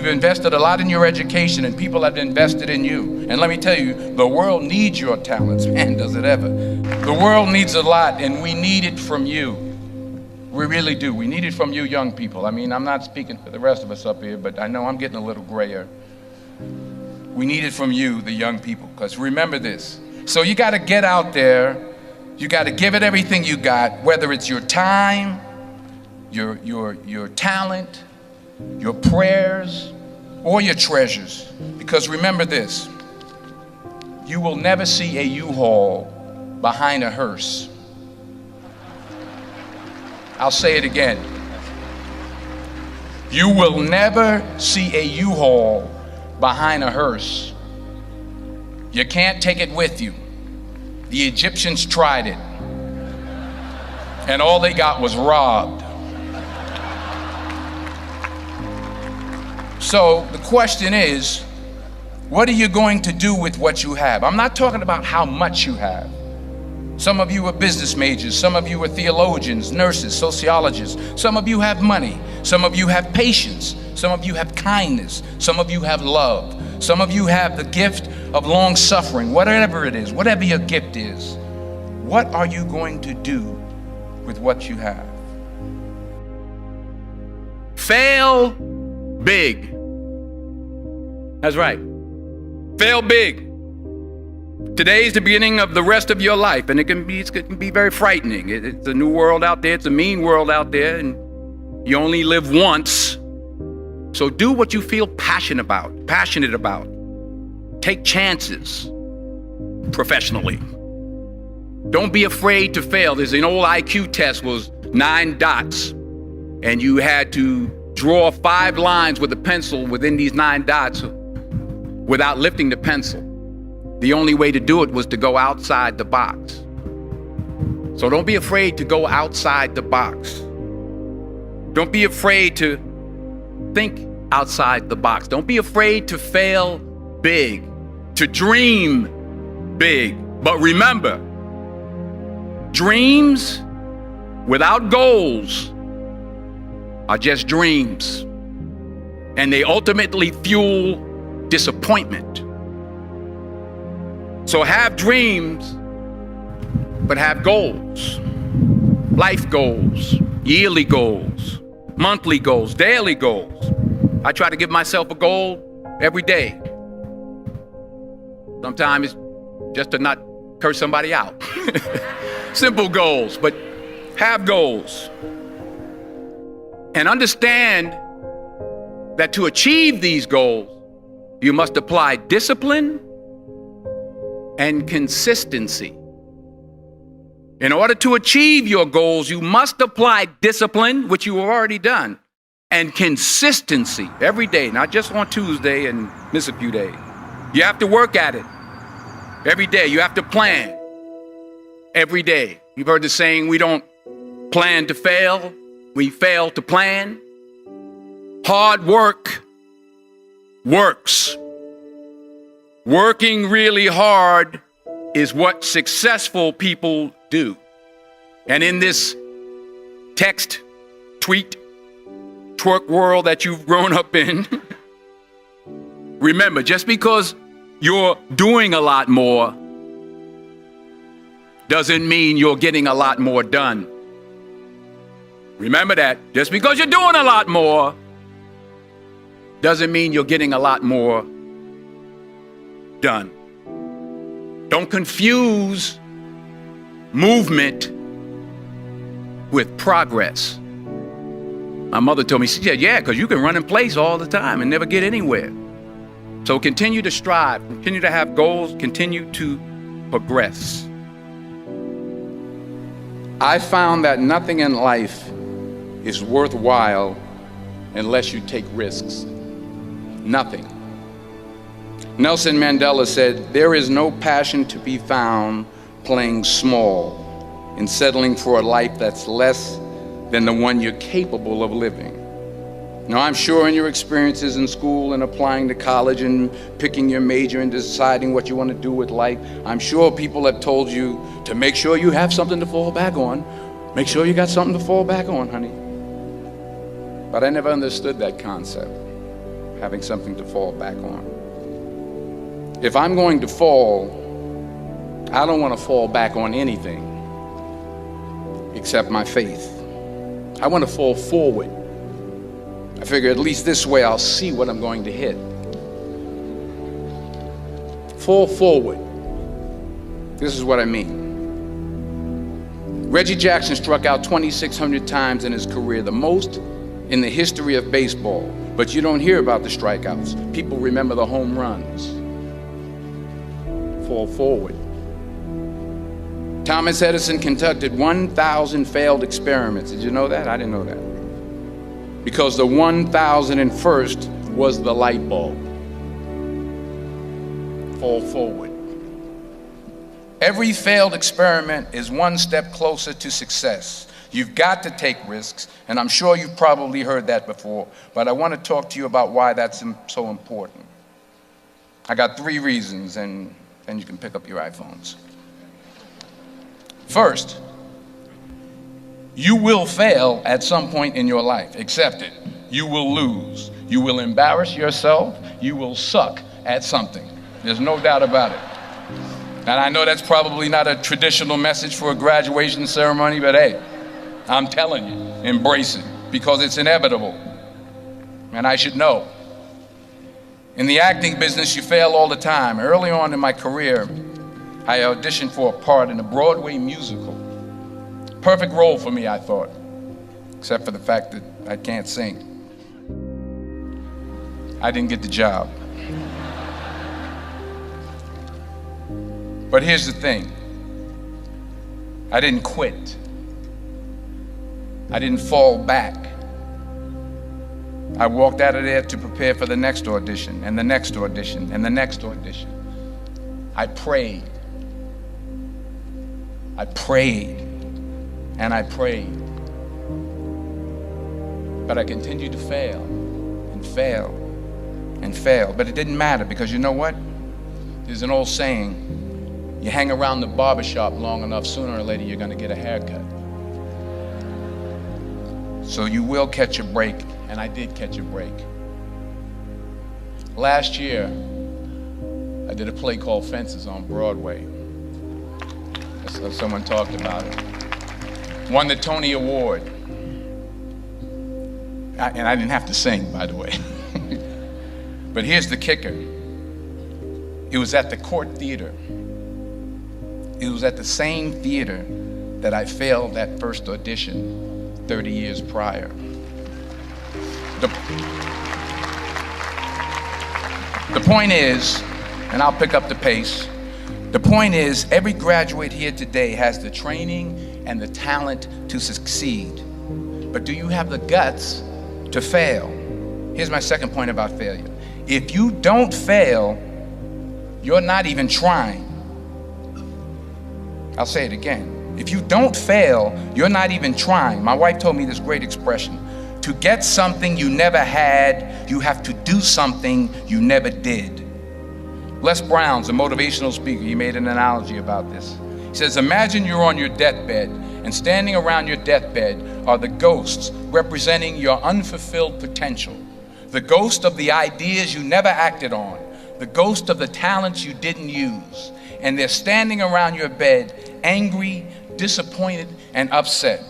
invested a lot in your education, and people have invested in you. And let me tell you, the world needs your talents. Man, does it ever. The world needs a lot, and we need it from you. We really do. We need it from you young people. I mean, I'm not speaking for the rest of us up here, but I know I'm getting a little grayer. We need it from you, the young people, because remember this. So you got to get out there. You got to give it everything you got, whether it's your time, your talent, your prayers, or your treasures. Because remember this, you will never see a U-Haul behind a hearse. I'll say it again. You will never see a U-Haul behind a hearse. You can't take it with you. The Egyptians tried it, and all they got was robbed. So the question is, what are you going to do with what you have? I'm not talking about how much you have. Some of you are business majors, some of you are theologians, nurses, sociologists. Some of you have money, some of you have patience, some of you have kindness, some of you have love, some of you have the gift of long suffering. Whatever it is, whatever your gift is, what are you going to do with what you have? Fail big. That's right. Fail big. Today's the beginning of the rest of your life, and it can be very frightening. It's a new world out there. It's a mean world out there, and you only live once. So do what you feel passionate about. Take chances professionally. Don't be afraid to fail. There's an old IQ test, was 9 dots, and you had to draw 5 lines with a pencil within these 9 dots without lifting the pencil. The only way to do it was to go outside the box. So don't be afraid to go outside the box. Don't be afraid to think outside the box. Don't be afraid to fail big, to dream big. But remember, dreams without goals are just dreams, and they ultimately fuel disappointment. So have dreams, but have goals. Life goals, yearly goals, monthly goals, daily goals. I try to give myself a goal every day. Sometimes it's just to not curse somebody out. Simple goals, but have goals. And understand that to achieve these goals, you must apply discipline and consistency. In order to achieve your goals, you must apply discipline, which you have already done, and consistency every day, not just on Tuesday and miss a few days. You have to work at it every day. You have to plan every day. You've heard the saying, we don't plan to fail, we fail to plan. Hard work works. Working really hard is what successful people do. And in this text, tweet, twerk world that you've grown up in, remember, just because you're doing a lot more doesn't mean you're getting a lot more done. Remember that. Just because you're doing a lot more doesn't mean you're getting a lot more done. Don't confuse movement with progress. My mother told me, she said, yeah, because you can run in place all the time and never get anywhere. So continue to strive, continue to have goals, continue to progress. I found that nothing in life is worthwhile unless you take risks. Nothing. Nelson Mandela said, there is no passion to be found playing small and settling for a life that's less than the one you're capable of living. Now, I'm sure in your experiences in school and applying to college and picking your major and deciding what you want to do with life, I'm sure people have told you to make sure you have something to fall back on. Make sure you got something to fall back on, honey. But I never understood that concept. having something to fall back on. If I'm going to fall, I don't want to fall back on anything except my faith. I want to fall forward. I figure at least this way I'll see what I'm going to hit. Fall forward. This is what I mean. Reggie Jackson struck out 2,600 times in his career, the most in the history of baseball. But you don't hear about the strikeouts. People remember the home runs. Fall forward. Thomas Edison conducted 1,000 failed experiments. Did you know that? I didn't know that. Because the 1,001st was the light bulb. Fall forward. Every failed experiment is one step closer to success. You've got to take risks, and I'm sure you've probably heard that before, but I want to talk to you about why that's so important. I got 3 reasons, and then you can pick up your iPhones. First, you will fail at some point in your life. Accept it. You will lose. You will embarrass yourself. You will suck at something. There's no doubt about it. And I know that's probably not a traditional message for a graduation ceremony, but hey, I'm telling you, embrace it, because it's inevitable. And I should know. In the acting business, you fail all the time. Early on in my career, I auditioned for a part in a Broadway musical. Perfect role for me, I thought, except for the fact that I can't sing. I didn't get the job. But here's the thing. I didn't quit. I didn't fall back. I walked out of there to prepare for the next audition, and the next audition, and the next audition. I prayed. I prayed, and I prayed. But I continued to fail, and fail, and fail. But it didn't matter, because you know what? There's an old saying, you hang around the barbershop long enough, sooner or later you're going to get a haircut. So you will catch a break, and I did catch a break. Last year, I did a play called Fences on Broadway. So someone talked about it. Won the Tony Award. And I didn't have to sing, by the way. But here's the kicker. It was at the Court Theater. It was at the same theater that I failed that first audition 30 years prior. The point is, and I'll pick up the pace, the point is, every graduate here today has the training and the talent to succeed. But do you have the guts to fail? Here's my second point about failure. If you don't fail, you're not even trying. I'll say it again. If you don't fail, you're not even trying. My wife told me this great expression. To get something you never had, you have to do something you never did. Les Brown's a motivational speaker. He made an analogy about this. He says, imagine you're on your deathbed, and standing around your deathbed are the ghosts representing your unfulfilled potential. The ghost of the ideas you never acted on. The ghost of the talents you didn't use. And they're standing around your bed, angry, disappointed, and upset.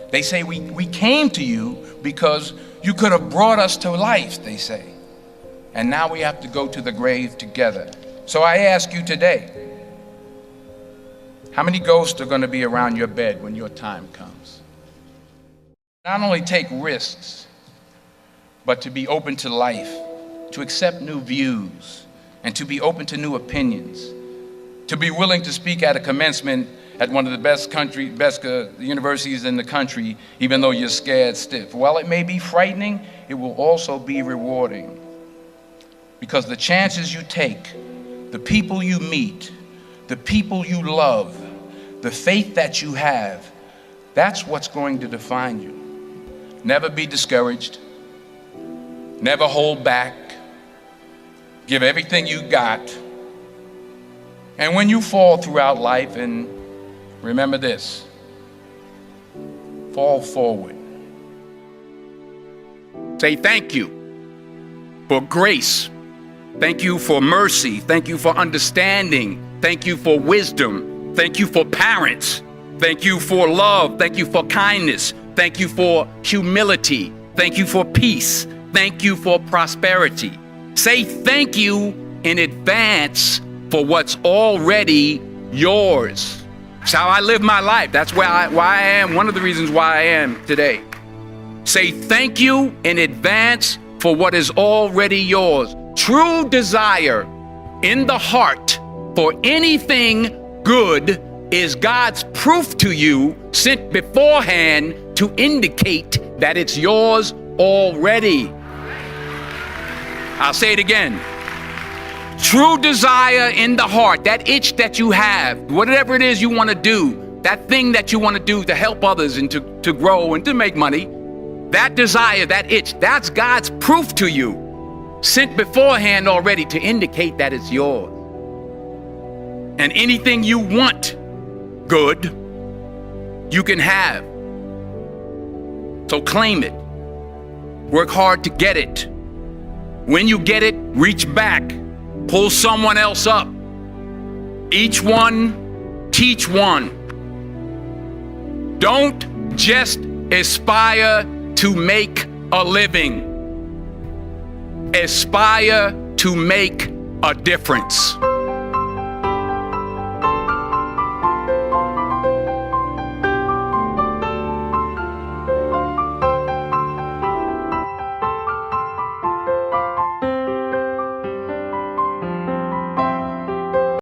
They say, we came to you because you could have brought us to life, they say. And now we have to go to the grave together. So I ask you today, how many ghosts are going to be around your bed when your time comes? Not only take risks, but to be open to life, to accept new views, and to be open to new opinions, to be willing to speak at a commencement at one of the best universities in the country, even though you're scared stiff. While it may be frightening, it will also be rewarding. Because the chances you take, the people you meet, the people you love, the faith that you have, that's what's going to define you. Never be discouraged. Never hold back. Give everything you got. And when you fall throughout life, and remember this, fall forward. Say thank you. for grace. Thank you for mercy. Thank you for understanding. Thank you for wisdom. Thank you for parents. Thank you for love. Thank you for kindness. Thank you for humility. Thank you for peace. Thank you for prosperity. Say thank you in advance for what's already yours. That's how I live my life. That's why I am, one of the reasons why I am today. Say thank you in advance for what is already yours. True desire in the heart for anything good is God's proof to you, sent beforehand to indicate that it's yours already. I'll say it again. True desire in the heart, that itch that you have, whatever it is you want to do, that thing that you want to do to help others and to grow and to make money, that desire, that itch, that's God's proof to you, sent beforehand already to indicate that it's yours. And anything you want good, you can have. So claim it. Work hard to get it. When you get it, reach back. Pull someone else up. Each one, teach one. Don't just aspire to make a living. Aspire to make a difference.